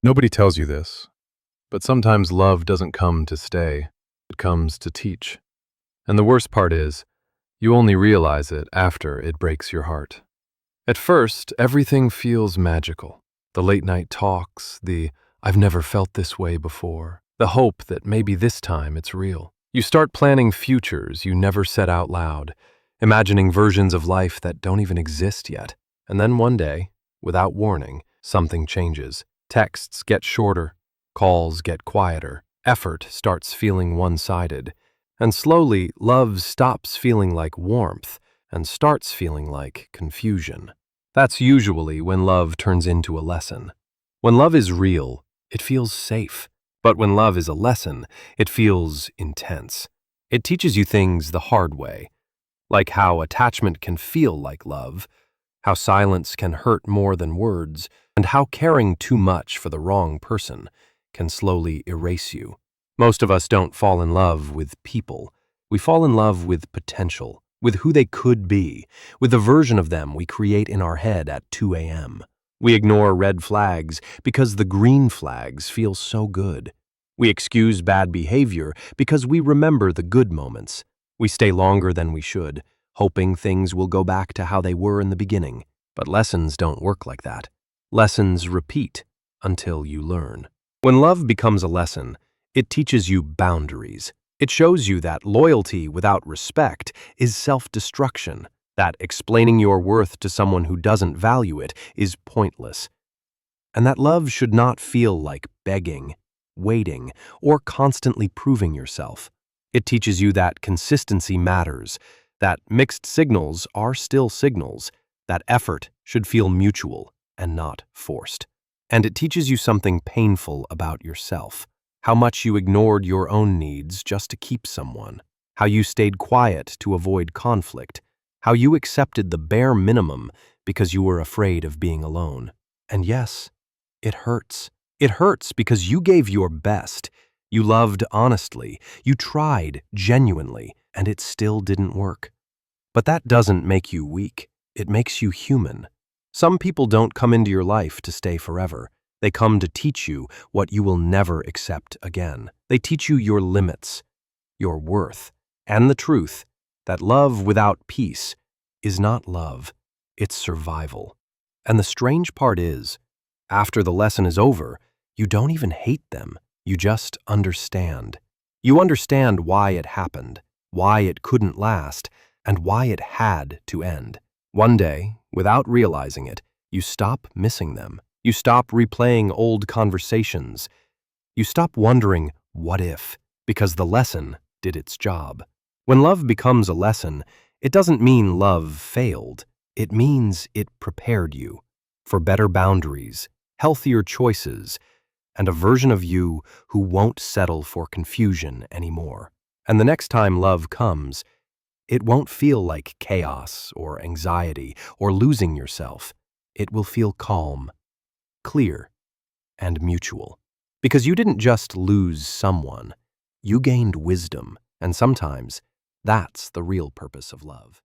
Nobody tells you this, but sometimes love doesn't come to stay, it comes to teach. And the worst part is, you only realize it after it breaks your heart. At first, everything feels magical. The late night talks, the "I've never felt this way before," the hope that maybe this time it's real. You start planning futures you never said out loud, imagining versions of life that don't even exist yet. And then one day, without warning, something changes. Texts get shorter, calls get quieter, effort starts feeling one-sided, and slowly love stops feeling like warmth and starts feeling like confusion. That's usually when love turns into a lesson. When love is real, it feels safe. But when love is a lesson, it feels intense. It teaches you things the hard way, like how attachment can feel like love, how silence can hurt more than words, and how caring too much for the wrong person can slowly erase you. Most of us don't fall in love with people. We fall in love with potential, with who they could be, with the version of them we create in our head at 2 a.m. We ignore red flags because the green flags feel so good. We excuse bad behavior because we remember the good moments. We stay longer than we should, hoping things will go back to how they were in the beginning. But lessons don't work like that. Lessons repeat until you learn. When love becomes a lesson, it teaches you boundaries. It shows you that loyalty without respect is self-destruction, that explaining your worth to someone who doesn't value it is pointless, and that love should not feel like begging, waiting, or constantly proving yourself. It teaches you that consistency matters, that mixed signals are still signals, that effort should feel mutual and not forced. And it teaches you something painful about yourself, how much you ignored your own needs just to keep someone, how you stayed quiet to avoid conflict, how you accepted the bare minimum because you were afraid of being alone. And yes, it hurts. It hurts because you gave your best. You loved honestly. You tried genuinely, and it still didn't work. But that doesn't make you weak. It makes you human. Some people don't come into your life to stay forever. They come to teach you what you will never accept again. They teach you your limits, your worth, and the truth that love without peace is not love, it's survival. And the strange part is, after the lesson is over, you don't even hate them. You just understand. You understand why it happened, why it couldn't last, and why it had to end. One day, without realizing it, you stop missing them. You stop replaying old conversations. You stop wondering, what if? Because the lesson did its job. When love becomes a lesson, it doesn't mean love failed. It means it prepared you for better boundaries, healthier choices, and a version of you who won't settle for confusion anymore. And the next time love comes, it won't feel like chaos or anxiety or losing yourself. It will feel calm, clear, and mutual. Because you didn't just lose someone, you gained wisdom, and sometimes that's the real purpose of love.